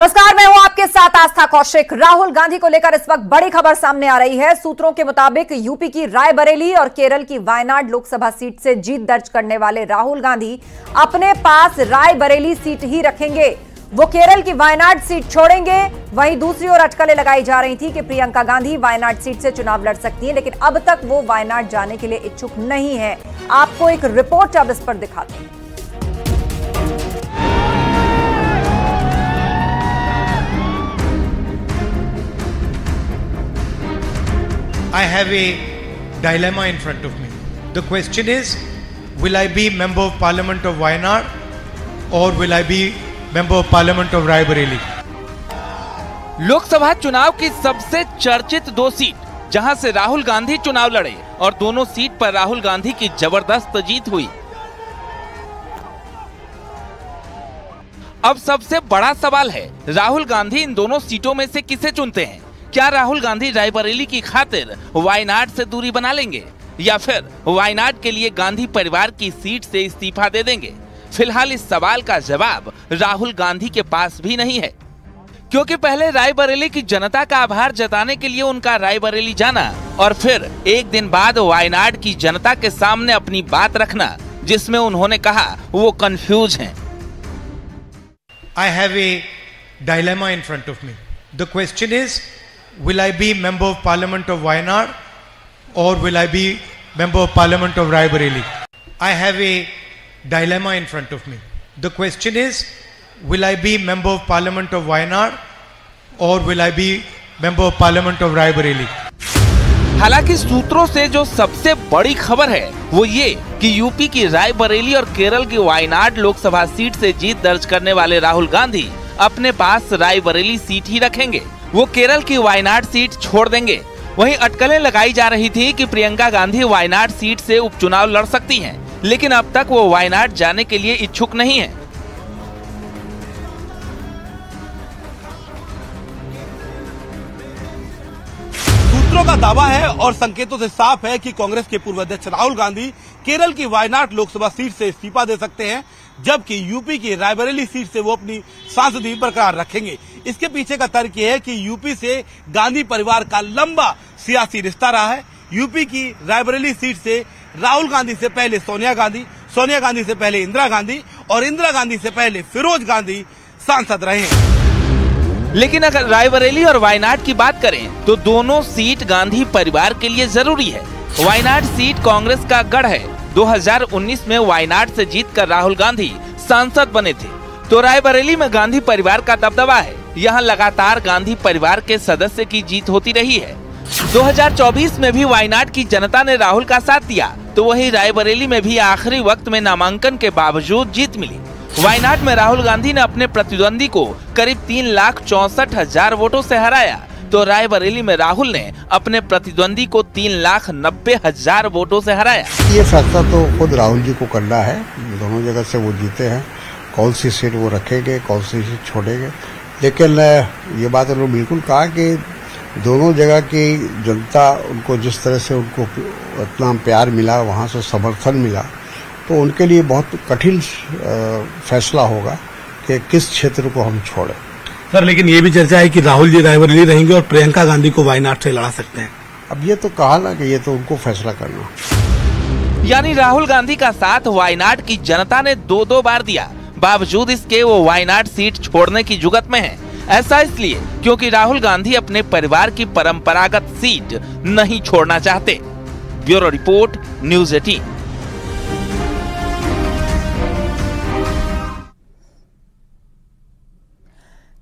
नमस्कार, मैं हूं आपके साथ आस्था कौशिक। राहुल गांधी को लेकर इस वक्त बड़ी खबर सामने आ रही है। सूत्रों के मुताबिक यूपी की रायबरेली और केरल की वायनाड लोकसभा सीट से जीत दर्ज करने वाले राहुल गांधी अपने पास रायबरेली सीट ही रखेंगे। वो केरल की वायनाड सीट छोड़ेंगे। वहीं दूसरी ओर अटकलें लगाई जा रही थी कि प्रियंका गांधी वायनाड सीट से चुनाव लड़ सकती हैं, लेकिन अब तक वो वायनाड जाने के लिए इच्छुक नहीं है। आपको एक रिपोर्ट अब इस पर दिखाते हैं। I have a dilemma in front of me. The question is, will I be Member of Parliament of Wayanad or will I be Member of Parliament of Raebareli? Lok Sabha चुनाव की सबसे चर्चित दो सीट जहां से राहुल गांधी चुनाव लड़े और दोनों सीट पर राहुल गांधी की जबरदस्त जीत हुई। अब सबसे बड़ा सवाल है, राहुल गांधी इन दोनों सीटों में से किसे चुनते हैं? क्या राहुल गांधी रायबरेली की खातिर वायनाड से दूरी बना लेंगे या फिर वायनाड के लिए गांधी परिवार की सीट से इस्तीफा दे देंगे? फिलहाल इस सवाल का जवाब राहुल गांधी के पास भी नहीं है, क्योंकि पहले रायबरेली की जनता का आभार जताने के लिए उनका रायबरेली जाना और फिर एक दिन बाद वायनाड की जनता के सामने अपनी बात रखना, जिसमें उन्होंने कहा वो कंफ्यूज हैं। I have a dilemma in front of me. The question is, will I be Member of Parliament of Wayanad or will I be Member of Parliament of Raebareli? I have a dilemma in front of me. The question is, will I be Member of Parliament of Wayanad or will I be Member of Parliament of Raebareli? हालांकि सूत्रों से जो सबसे बड़ी खबर है वो ये कि यूपी की रायबरेली और केरल की वायनाड लोकसभा सीट से जीत दर्ज करने वाले राहुल गांधी अपने पास रायबरेली सीट ही रखेंगे। वो केरल की वायनाड सीट छोड़ देंगे। वहीं अटकलें लगाई जा रही थी कि प्रियंका गांधी वायनाड सीट से उपचुनाव लड़ सकती हैं, लेकिन अब तक वो वायनाड जाने के लिए इच्छुक नहीं है। सूत्रों का दावा है और संकेतों से साफ है कि कांग्रेस के पूर्व अध्यक्ष राहुल गांधी केरल की वायनाड लोकसभा सीट से इस्तीफा दे सकते हैं, जबकि यूपी की रायबरेली सीट से वो अपनी सांसदी बरकरार रखेंगे। इसके पीछे का तर्क ये है कि यूपी से गांधी परिवार का लंबा सियासी रिश्ता रहा है। यूपी की रायबरेली सीट से राहुल गांधी से पहले सोनिया गांधी, सोनिया गांधी से पहले इंदिरा गांधी और इंदिरा गांधी से पहले फिरोज गांधी सांसद रहे हैं। लेकिन अगर रायबरेली और वायनाड की बात करें तो दोनों सीट गांधी परिवार के लिए जरूरी है। वायनाड सीट कांग्रेस का गढ़ है। 2019 में वायनाड से जीतकर राहुल गांधी सांसद बने थे, तो रायबरेली में गांधी परिवार का दबदबा है। यहाँ लगातार गांधी परिवार के सदस्य की जीत होती रही है। 2024 में भी वायनाड की जनता ने राहुल का साथ दिया, तो वही रायबरेली में भी आखिरी वक्त में नामांकन के बावजूद जीत मिली। वायनाड में राहुल गांधी ने अपने प्रतिद्वंदी को करीब 3,64,000 वोटों से हराया, तो रायबरेली में राहुल ने अपने प्रतिद्वंदी को 3,90,000 वोटों से हराया। ये फैसला तो खुद राहुल जी को करना है। दोनों जगह से वो जीते हैं, कौन सी सीट वो रखेंगे, कौन सी सीट छोड़ेंगे। लेकिन ये बात उन्होंने बिल्कुल कहा कि दोनों जगह की जनता उनको जिस तरह से उनको इतना प्यार मिला, वहाँ से समर्थन मिला, तो उनके लिए बहुत कठिन फैसला होगा कि किस क्षेत्र को हम छोड़ें। सर, लेकिन ये भी चर्चा है कि राहुल जी रायबरेली रहेंगे और प्रियंका गांधी को वायनाड से लड़ा सकते हैं। अब ये तो कहा ना कि ये तो उनको फैसला करना। यानी राहुल गांधी का साथ वायनाड की जनता ने 2-2 बार दिया, बावजूद इसके वो वायनाड सीट छोड़ने की जुगत में है। ऐसा इसलिए क्योंकि राहुल गांधी अपने परिवार की परंपरागत सीट नहीं छोड़ना चाहते। Bureau report, news 18।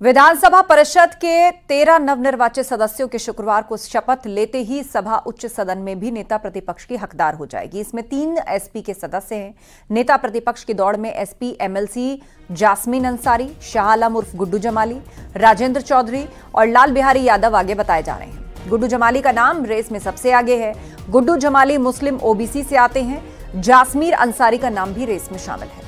विधानसभा परिषद के 13 नवनिर्वाचित सदस्यों के शुक्रवार को शपथ लेते ही सभा उच्च सदन में भी नेता प्रतिपक्ष की हकदार हो जाएगी। इसमें 3 एसपी के सदस्य हैं। नेता प्रतिपक्ष की दौड़ में एसपी एमएलसी जास्मीन अंसारी, शाह आलम उर्फ गुड्डू जमाली, राजेंद्र चौधरी और लाल बिहारी यादव आगे बताए जा रहे हैं। गुड्डू जमाली का नाम रेस में सबसे आगे है। गुड्डू जमाली मुस्लिम ओबीसी से आते हैं। जास्मीन अंसारी का नाम भी रेस में शामिल है।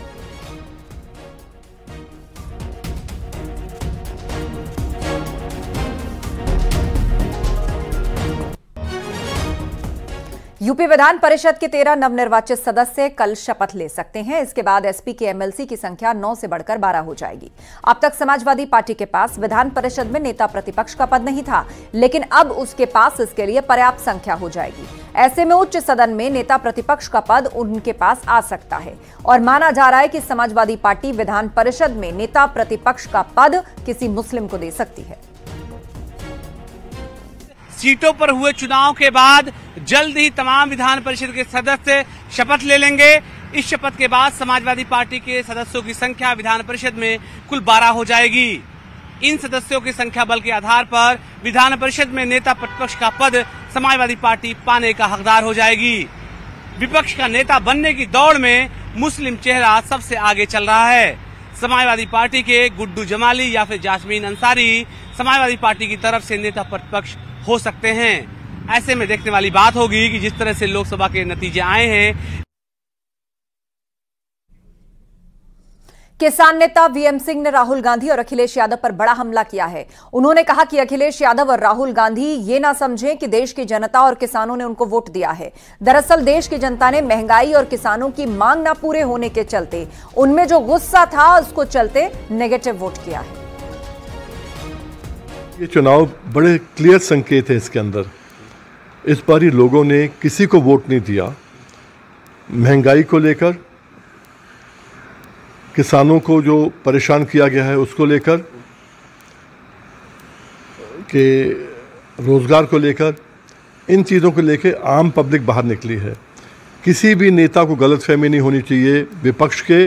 यूपी विधान परिषद के 13 नवनिर्वाचित सदस्य कल शपथ ले सकते हैं। इसके बाद एसपी के एमएलसी की संख्या 9 से बढ़कर 12 हो जाएगी। अब तक समाजवादी पार्टी के पास विधान परिषद में नेता प्रतिपक्ष का पद नहीं था, लेकिन अब उसके पास इसके लिए पर्याप्त संख्या हो जाएगी। ऐसे में उच्च सदन में नेता प्रतिपक्ष का पद उनके पास आ सकता है और माना जा रहा है कि समाजवादी पार्टी विधान परिषद में नेता प्रतिपक्ष का पद किसी मुस्लिम को दे सकती है। सीटों पर हुए चुनाव के बाद जल्द ही तमाम विधान परिषद के सदस्य शपथ ले लेंगे। इस शपथ के बाद समाजवादी पार्टी के सदस्यों की संख्या विधान परिषद में कुल 12 हो जाएगी। इन सदस्यों की संख्या बल के आधार पर विधान परिषद में नेता प्रतिपक्ष का पद समाजवादी पार्टी पाने का हकदार हो जाएगी। विपक्ष का नेता बनने की दौड़ में मुस्लिम चेहरा सबसे आगे चल रहा है। समाजवादी पार्टी के गुड्डू जमाली या फिर जासमीन अंसारी समाजवादी पार्टी की तरफ से नेता प्रतिपक्ष हो सकते हैं। ऐसे में देखने वाली बात होगी कि जिस तरह से लोकसभा के नतीजे आए हैं। किसान नेता वीएम सिंह ने राहुल गांधी और अखिलेश यादव पर बड़ा हमला किया है। उन्होंने कहा कि अखिलेश यादव और राहुल गांधी ये ना समझें कि देश की जनता और किसानों ने उनको वोट दिया है। दरअसल देश की जनता ने महंगाई और किसानों की मांग ना पूरे होने के चलते, उनमें जो गुस्सा था उसको चलते नेगेटिव वोट किया है। ये चुनाव बड़े क्लियर संकेत है इसके अंदर। इस बार ही लोगों ने किसी को वोट नहीं दिया। महंगाई को लेकर, किसानों को जो परेशान किया गया है उसको लेकर, के रोजगार को लेकर, इन चीज़ों को लेकर आम पब्लिक बाहर निकली है। किसी भी नेता को गलतफहमी नहीं होनी चाहिए विपक्ष के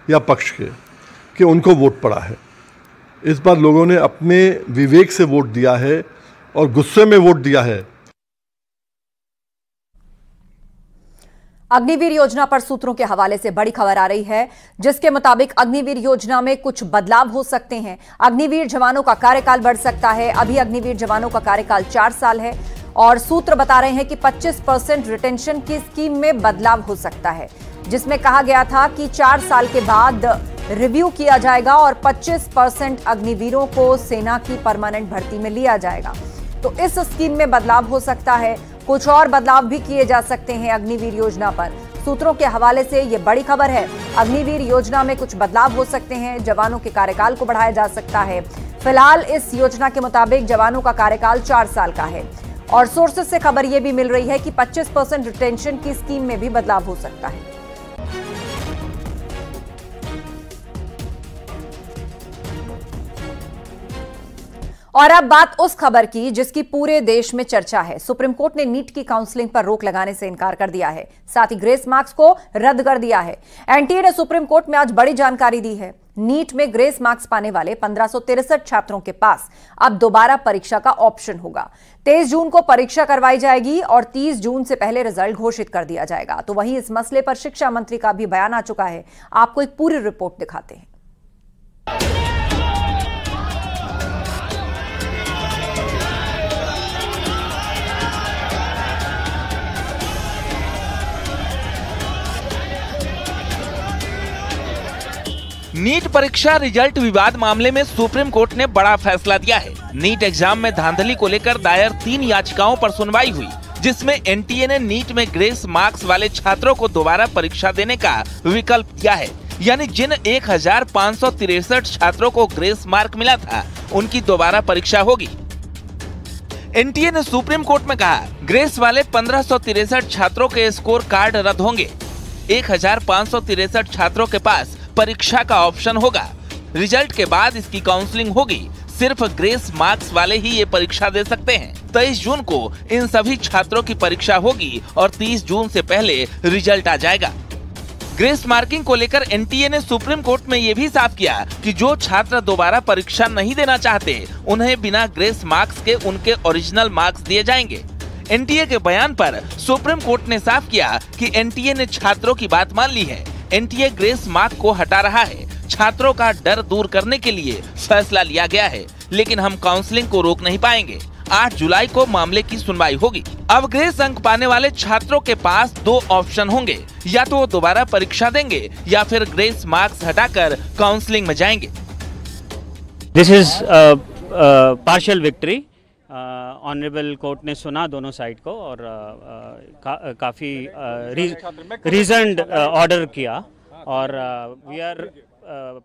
या पक्ष के कि उनको वोट पड़ा है। इस बार लोगों ने अपने विवेक से वोट दिया है और गुस्से में वोट दिया है। अग्निवीर योजना पर सूत्रों के हवाले से बड़ी खबर आ रही है, जिसके मुताबिक अग्निवीर योजना में कुछ बदलाव हो सकते हैं। अग्निवीर जवानों का कार्यकाल बढ़ सकता है। अभी अग्निवीर जवानों का कार्यकाल 4 साल है और सूत्र बता रहे हैं कि 25% रिटेंशन की स्कीम में बदलाव हो सकता है, जिसमें कहा गया था कि 4 साल के बाद रिव्यू किया जाएगा और 25% अग्निवीरों को सेना की परमानेंट भर्ती में लिया जाएगा। तो इस स्कीम में बदलाव हो सकता है। कुछ और बदलाव भी किए जा सकते हैं अग्निवीर योजना पर। सूत्रों के हवाले से यह बड़ी खबर है। अग्निवीर योजना में कुछ बदलाव हो सकते हैं। जवानों के कार्यकाल को बढ़ाया जा सकता है। फिलहाल इस योजना के मुताबिक जवानों का कार्यकाल 4 साल का है और सोर्सेस से खबर यह भी मिल रही है कि 25% रिटेंशन की स्कीम में भी बदलाव हो सकता है। और अब बात उस खबर की जिसकी पूरे देश में चर्चा है। सुप्रीम कोर्ट ने नीट की काउंसलिंग पर रोक लगाने से इनकार कर दिया है, साथ ही ग्रेस मार्क्स को रद्द कर दिया है। एनटीए ने सुप्रीम कोर्ट में आज बड़ी जानकारी दी है। नीट में ग्रेस मार्क्स पाने वाले 1563 छात्रों के पास अब दोबारा परीक्षा का ऑप्शन होगा। 23 जून को परीक्षा करवाई जाएगी और 30 जून से पहले रिजल्ट घोषित कर दिया जाएगा। तो वहीं इस मसले पर शिक्षा मंत्री का भी बयान आ चुका है। आपको एक पूरी रिपोर्ट दिखाते हैं। नीट परीक्षा रिजल्ट विवाद मामले में सुप्रीम कोर्ट ने बड़ा फैसला दिया है। नीट एग्जाम में धांधली को लेकर दायर 3 याचिकाओं पर सुनवाई हुई, जिसमें एनटीए ने नीट में ग्रेस मार्क्स वाले छात्रों को दोबारा परीक्षा देने का विकल्प दिया है। यानी जिन 1563 छात्रों को ग्रेस मार्क मिला था, उनकी दोबारा परीक्षा होगी। एनटीए ने सुप्रीम कोर्ट में कहा, ग्रेस वाले 1563 छात्रों के स्कोर कार्ड रद्द होंगे। 1563 छात्रों के पास परीक्षा का ऑप्शन होगा। रिजल्ट के बाद इसकी काउंसलिंग होगी। सिर्फ ग्रेस मार्क्स वाले ही ये परीक्षा दे सकते हैं। 23 जून को इन सभी छात्रों की परीक्षा होगी और 30 जून से पहले रिजल्ट आ जाएगा। ग्रेस मार्किंग को लेकर एनटीए ने सुप्रीम कोर्ट में ये भी साफ किया कि जो छात्र दोबारा परीक्षा नहीं देना चाहते, उन्हें बिना ग्रेस मार्क्स के उनके ओरिजिनल मार्क्स दिए जाएंगे। एनटीए के बयान पर सुप्रीम कोर्ट ने साफ किया कि एनटीए ने छात्रों की बात मान ली है। एनटीए ग्रेस मार्क को हटा रहा है। छात्रों का डर दूर करने के लिए फैसला लिया गया है, लेकिन हम काउंसलिंग को रोक नहीं पाएंगे। 8 जुलाई को मामले की सुनवाई होगी। अब ग्रेस अंक पाने वाले छात्रों के पास 2 ऑप्शन होंगे, या तो वो दोबारा परीक्षा देंगे या फिर ग्रेस मार्क्स हटाकर काउंसलिंग में जाएंगे। This is partial victory honourable court ने सुना दोनों साइड को और काफ़ी रीजन्ड ऑर्डर किया और we are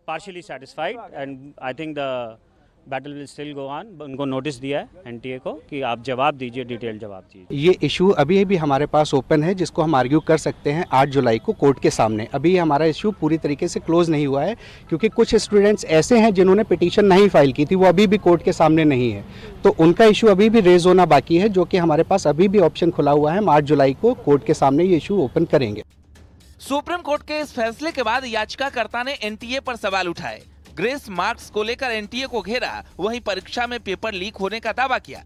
partially satisfied and I think the battle will still go on. उनको नोटिस दिया है एनटीए को कि आप जवाब दीजिए, डिटेल जवाब दीजिए। ये इशू अभी भी हमारे पास ओपन है, जिसको हम आर्ग्यू कर सकते हैं 8 जुलाई को कोर्ट के सामने। अभी हमारा इशू पूरी तरीके से क्लोज नहीं हुआ है, क्योंकि कुछ स्टूडेंट्स ऐसे हैं जिन्होंने पिटीशन नहीं फाइल की थी, वो अभी भी कोर्ट के सामने नहीं है, तो उनका इशू अभी भी रेज होना बाकी है, जो कि हमारे पास अभी भी ऑप्शन खुला हुआ है। हम 8 जुलाई को कोर्ट के सामने ये इशू ओपन करेंगे। सुप्रीम कोर्ट के इस फैसले के बाद याचिकाकर्ता ने एनटीए पर सवाल उठाए। ग्रेस मार्क्स को लेकर एनटीए को घेरा, वहीं परीक्षा में पेपर लीक होने का दावा किया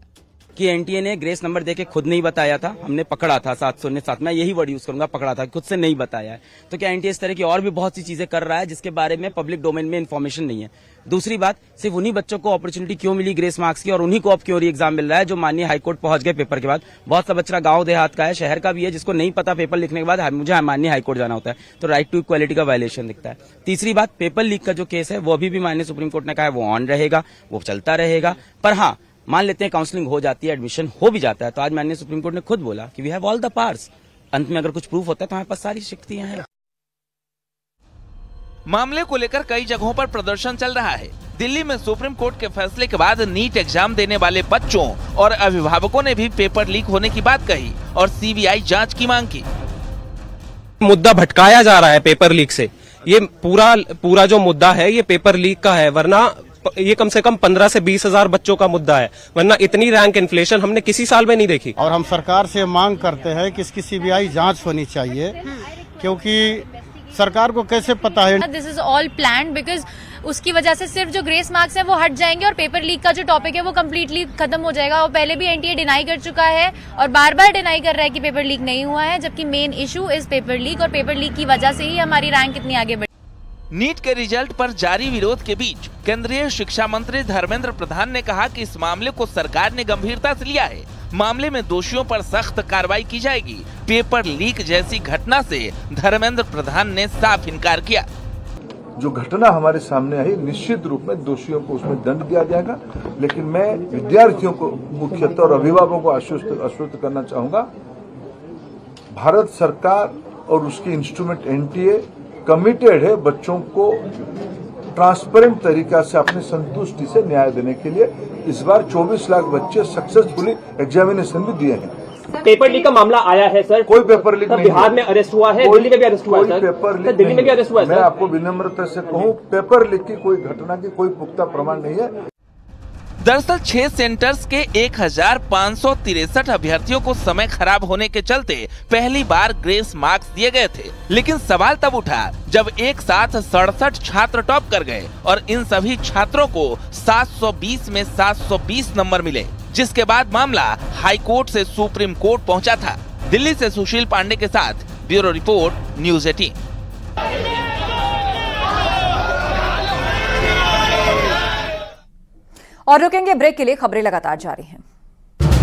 कि एनटीए ने ग्रेस नंबर देके खुद नहीं बताया था, हमने पकड़ा था 707, मैं यही वर्ड यूज करूंगा, पकड़ा था, खुद से नहीं बताया है। तो क्या एनटीए इस तरह की और भी बहुत सी चीजें कर रहा है जिसके बारे में पब्लिक डोमेन में इन्फॉर्मेशन नहीं है? दूसरी बात, सिर्फ उन्हीं बच्चों को अपॉर्चुनिटी क्यों मिली ग्रेस मार्क्स की और उन्हीं को अब क्यों री एग्जाम मिल रहा है जो माननीय हाईकोर्ट पहुंच गए पेपर के बाद? बहुत सा बच्चा गांव देहात का है, शहर का भी है, जिसको नहीं पता पेपर लिखने के बाद मुझे माननीय हाईकोर्ट जाना होता है, तो राइट टू इक्वालिटी का वायलेशन दिखता है। तीसरी बात, पेपर लीक का जो केस है वो अभी भी माननीय सुप्रीम कोर्ट ने कहा है वो ऑन रहेगा, वो चलता रहेगा। पर हाँ, मान लेते हैं काउंसलिंग हो जाती है, एडमिशन हो भी जाता है, तो आज माननीय सुप्रीम कोर्ट ने खुद बोला कि we have all the powers. अंत में अगर कुछ प्रूफ होता है तो हमारे पास सारी शक्तियां हैं। मामले को लेकर कई जगहों पर प्रदर्शन चल रहा है। दिल्ली में सुप्रीम कोर्ट के फैसले के बाद नीट एग्जाम देने वाले बच्चों और अभिभावकों ने भी पेपर लीक होने की बात कही और सीबीआई जांच की मांग की। मुद्दा भटकाया जा रहा है पेपर लीक से। ये पूरा जो मुद्दा है ये पेपर लीक का है, वरना ये कम से कम 15 से 20 हजार बच्चों का मुद्दा है, वरना इतनी रैंक इन्फ्लेशन हमने किसी साल में नहीं देखी। और हम सरकार से मांग करते हैं कि इसकी सीबीआई जांच होनी चाहिए, क्योंकि सरकार को कैसे पता है? This is all planned because उसकी वजह से सिर्फ जो ग्रेस मार्क्स हैं वो हट जाएंगे और पेपर लीक का जो टॉपिक है वो कम्प्लीटली खत्म हो जाएगा। और पहले भी एनटीए डिनाई कर चुका है और बार बार डिनाई कर रहा है कि पेपर लीक नहीं हुआ है, जबकि main issue is paper leak और पेपर लीक की वजह से ही हमारी रैंक इतनी आगे बढ़ी। नीट के रिजल्ट पर जारी विरोध के बीच केंद्रीय शिक्षा मंत्री धर्मेंद्र प्रधान ने कहा कि इस मामले को सरकार ने गंभीरता से लिया है, मामले में दोषियों पर सख्त कार्रवाई की जाएगी। पेपर लीक जैसी घटना से धर्मेंद्र प्रधान ने साफ इनकार किया। जो घटना हमारे सामने आई, निश्चित रूप में दोषियों को उसमें दंड दिया जाएगा, लेकिन मैं विद्यार्थियों को मुख्यतः और अभिभावकों को आश्वस्त करना चाहूंगा, भारत सरकार और उसकी इंस्ट्रूमेंट एनटीए कमिटेड है बच्चों को ट्रांसपेरेंट तरीका से अपनी संतुष्टि से न्याय देने के लिए। इस बार 24 लाख बच्चे सक्सेसफुली एग्जामिनेशन भी दिए हैं। पेपर लीक का मामला आया है सर, कोई पेपर लीक नहीं, बिहार में अरेस्ट हुआ है, दिल्ली में भी अरेस्ट हुआ है सर, पेपर लीक दिल्ली में भी अरेस्ट हुआ है। मैं आपको विनम्रता से कहूँ, पेपर लीक की कोई घटना की कोई पुख्ता प्रमाण नहीं है। दरअसल 6 सेंटर्स के 1563 अभ्यर्थियों को समय खराब होने के चलते पहली बार ग्रेस मार्क्स दिए गए थे, लेकिन सवाल तब उठा जब एक साथ 67 छात्र टॉप कर गए और इन सभी छात्रों को 720 में 720 नंबर मिले, जिसके बाद मामला हाई कोर्ट से सुप्रीम कोर्ट पहुंचा था। दिल्ली से सुशील पांडे के साथ ब्यूरो रिपोर्ट, न्यूज़ 18। और रुकेंगे ब्रेक के लिए, खबरें लगातार जारी हैं।